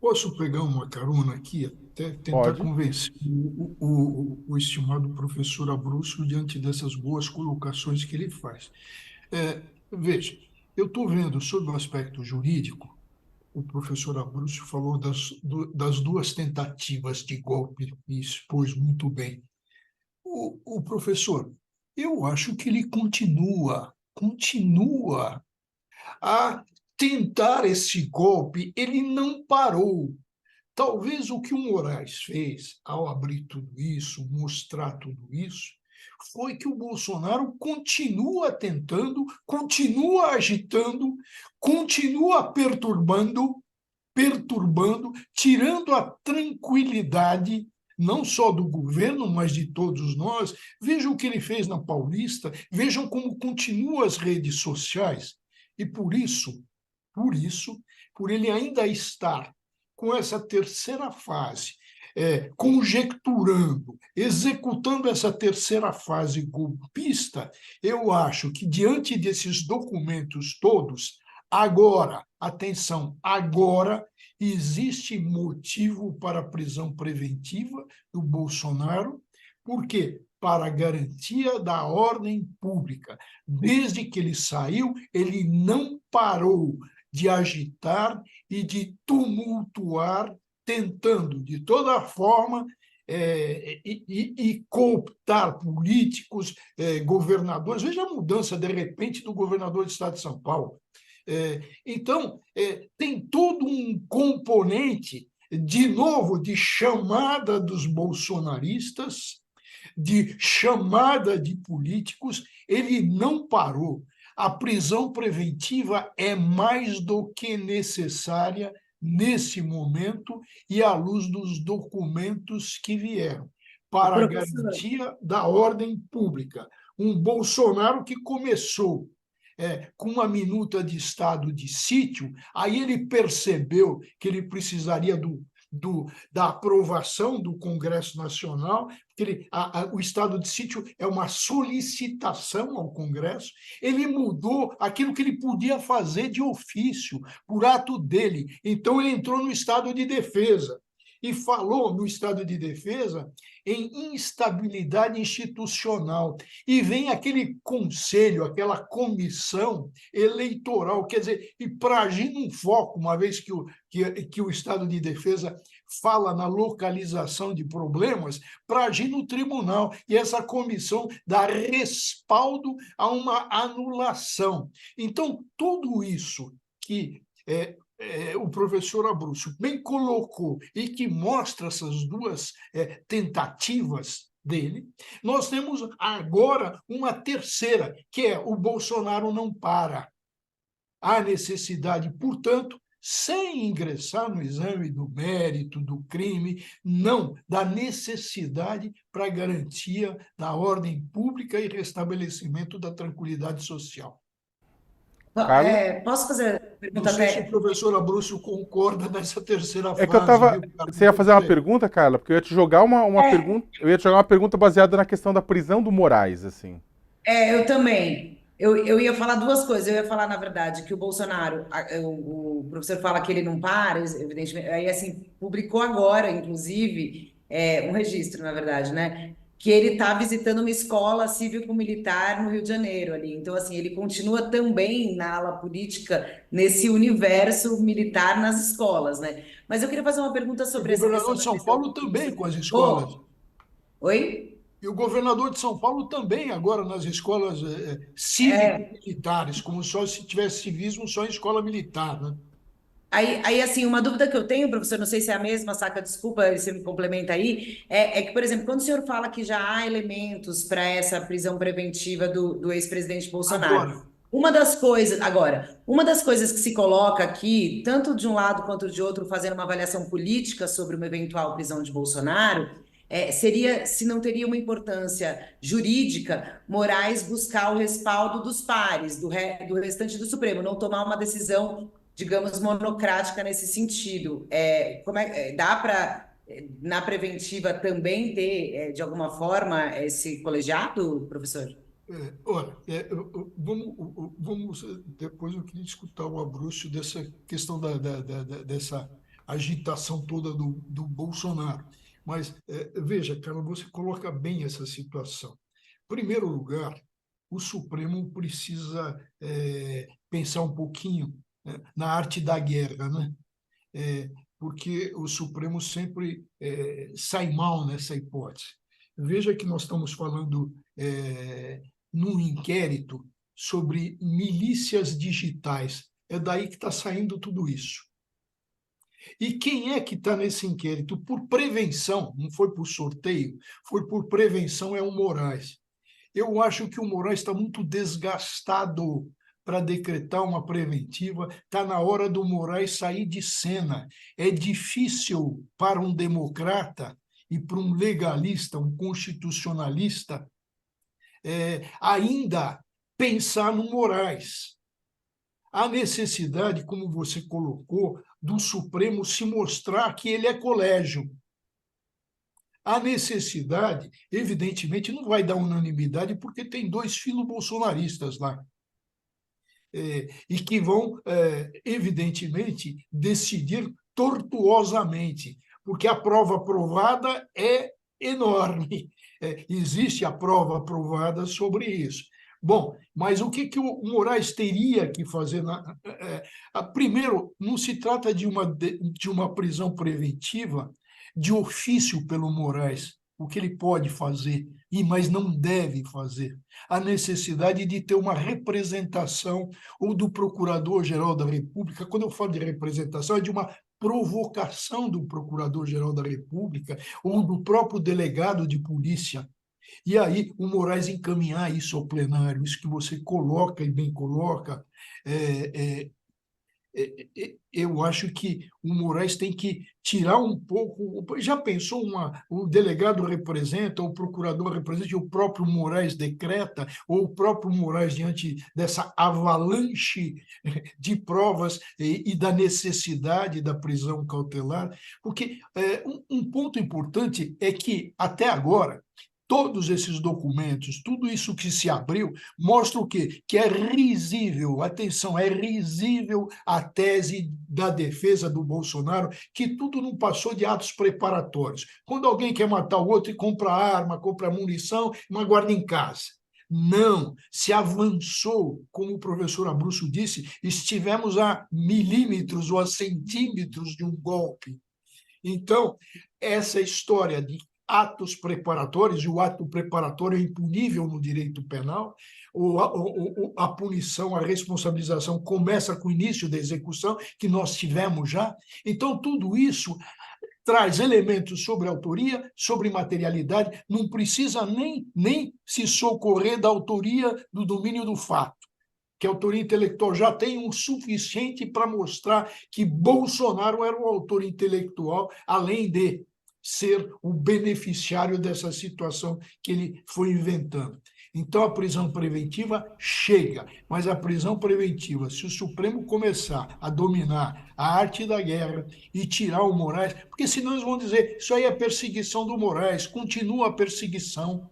Posso pegar uma carona aqui, até tentar Pode. convencer o estimado professor Abruzzo diante dessas boas colocações que ele faz. Veja, eu estou vendo sobre o aspecto jurídico, o professor Abruzzo falou das duas tentativas de golpe e expôs muito bem. O professor, eu acho que ele continua a tentar esse golpe, ele não parou. Talvez o que o Moraes fez ao abrir tudo isso, mostrar tudo isso, foi que o Bolsonaro continua tentando, continua agitando, continua perturbando, tirando a tranquilidade não só do governo, mas de todos nós. Vejam o que ele fez na Paulista, vejam como continuam as redes sociais. E por isso, por ele ainda estar com essa terceira fase, conjecturando, executando essa terceira fase golpista, eu acho que, diante desses documentos todos, agora, atenção, agora existe motivo para a prisão preventiva do Bolsonaro, por quê? Para a garantia da ordem pública. Desde que ele saiu, ele não parou de agitar e de tumultuar, tentando, de toda forma, cooptar políticos, governadores. Veja a mudança, de repente, do governador do estado de São Paulo. Então, tem todo um componente, de novo, de chamada dos bolsonaristas, de chamada de políticos, ele não parou. A prisão preventiva é mais do que necessária nesse momento e à luz dos documentos que vieram O para a professor, garantia da ordem pública. Um Bolsonaro que começou com uma minuta de estado de sítio, aí ele percebeu que ele precisaria da aprovação do Congresso Nacional, porque o estado de sítio é uma solicitação ao Congresso. Ele mudou aquilo que ele podia fazer de ofício, por ato dele. Então, ele entrou no estado de defesa e falou no estado de defesa em instabilidade institucional. E vem aquele conselho, aquela comissão eleitoral, quer dizer, e para agir num foco, uma vez que o estado de defesa fala na localização de problemas, para agir no tribunal. E essa comissão dá respaldo a uma anulação. Então, tudo isso que o professor Abruzzo bem colocou e que mostra essas duas tentativas dele, nós temos agora uma terceira, que é o Bolsonaro não para. Há necessidade, portanto, sem ingressar no exame do mérito, do crime, não, da necessidade para a garantia da ordem pública e restabelecimento da tranquilidade social. Carla? posso fazer a Não pergunta sei se o até? professor Abruzzo concorda nessa terceira É que eu fase, tava. viu, Carlos? Você ia Eu fazer uma sei. pergunta, Carla? Porque eu ia te jogar uma É, pergunta. Eu ia te jogar uma pergunta baseada na questão da prisão do Moraes, assim. eu também. Eu ia falar duas coisas. Eu ia falar, na verdade, que o Bolsonaro, o professor fala que ele não para, evidentemente. Aí, assim, publicou agora, inclusive, um registro, na verdade, né? Que ele está visitando uma escola cívico-militar no Rio de Janeiro ali. Então, assim, ele continua também na ala política, nesse universo militar nas escolas, né? Mas eu queria fazer uma pergunta E o sobre essa governador questão de da São prisão Paulo que você também com as escolas. comentou. Oi? E o governador de São Paulo também, agora nas escolas É, cívico-militares, como só se tivesse civismo só em escola militar, né? assim, uma dúvida que eu tenho, professor, não sei se é a mesma, saca, desculpa, você me complementa aí, é que, por exemplo, quando o senhor fala que já há elementos para essa prisão preventiva do ex-presidente Bolsonaro, Agora, uma das coisas que se coloca aqui, tanto de um lado quanto de outro, fazendo uma avaliação política sobre uma eventual prisão de Bolsonaro, seria se não teria uma importância jurídica, Moraes buscar o respaldo dos pares, do restante do Supremo, não tomar uma decisão, digamos, monocrática nesse sentido. Dá para, na preventiva, também ter, de alguma forma, esse colegiado, professor? olha, vamos, depois eu queria escutar o Abruzzo dessa questão dessa agitação toda do Bolsonaro. Mas, veja, Carla, você coloca bem essa situação. Em primeiro lugar, o Supremo precisa pensar um pouquinho, né, na arte da guerra, né? Porque o Supremo sempre sai mal nessa hipótese. Veja que nós estamos falando num inquérito sobre milícias digitais. É daí que está saindo tudo isso. E quem é que está nesse inquérito? Por prevenção, não foi por sorteio, foi por prevenção, é o Moraes. Eu acho que o Moraes está muito desgastado para decretar uma preventiva. Está na hora do Moraes sair de cena. É difícil para um democrata e para um legalista, um constitucionalista, ainda pensar no Moraes. Há necessidade, como você colocou, do Supremo se mostrar que ele é colégio. A necessidade, evidentemente, não vai dar unanimidade, porque tem 2 filo-bolsonaristas lá, e que vão, evidentemente, decidir tortuosamente, porque a prova aprovada é enorme. Existe a prova aprovada sobre isso. Bom, mas o que o Moraes teria que fazer? Primeiro, não se trata de uma prisão preventiva de ofício pelo Moraes, o que ele pode fazer, mas não deve fazer. A necessidade de ter uma representação ou do Procurador-Geral da República. Quando eu falo de representação, é de uma provocação do Procurador-Geral da República ou do próprio delegado de polícia. E aí o Moraes encaminhar isso ao plenário, isso que você coloca e bem coloca, eu acho que o Moraes tem que tirar um pouco. Já pensou o delegado representa, o procurador representa, e o próprio Moraes decreta, ou o próprio Moraes, diante dessa avalanche de provas e da necessidade da prisão cautelar? Porque um ponto importante é que, até agora, todos esses documentos, tudo isso que se abriu, mostra o quê? Que é risível, atenção, é risível a tese da defesa do Bolsonaro, que tudo não passou de atos preparatórios. Quando alguém quer matar o outro e compra arma, compra munição, mas guarda em casa. Não, se avançou, como o professor Abruzzo disse, estivemos a milímetros ou a centímetros de um golpe. Então, essa história de atos preparatórios, e o ato preparatório é impunível no direito penal, a punição, a responsabilização começa com o início da execução, que nós tivemos já. Então, tudo isso traz elementos sobre autoria, sobre materialidade, não precisa nem se socorrer da autoria do domínio do fato, que a autoria intelectual já tem o suficiente para mostrar que Bolsonaro era o autor intelectual, além de ser o beneficiário dessa situação que ele foi inventando. Então, a prisão preventiva chega, mas a prisão preventiva, se o Supremo começar a dominar a arte da guerra e tirar o Moraes, porque senão eles vão dizer, isso aí é perseguição do Moraes, continua a perseguição.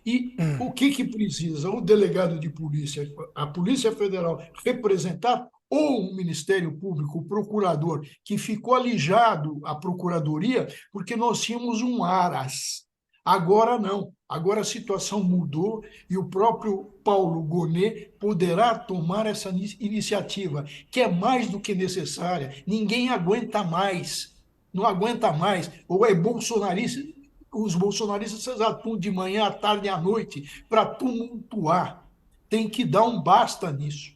E o que precisa? O delegado de polícia, a Polícia Federal, representar ou o Ministério Público, o procurador, que ficou alijado a procuradoria porque nós tínhamos um aras. Agora não. Agora a situação mudou e o próprio Paulo Gonet poderá tomar essa iniciativa, que é mais do que necessária. Ninguém aguenta mais. Não aguenta mais. Ou é bolsonarista. Os bolsonaristas atuam de manhã, à tarde e à noite para tumultuar. Tem que dar um basta nisso.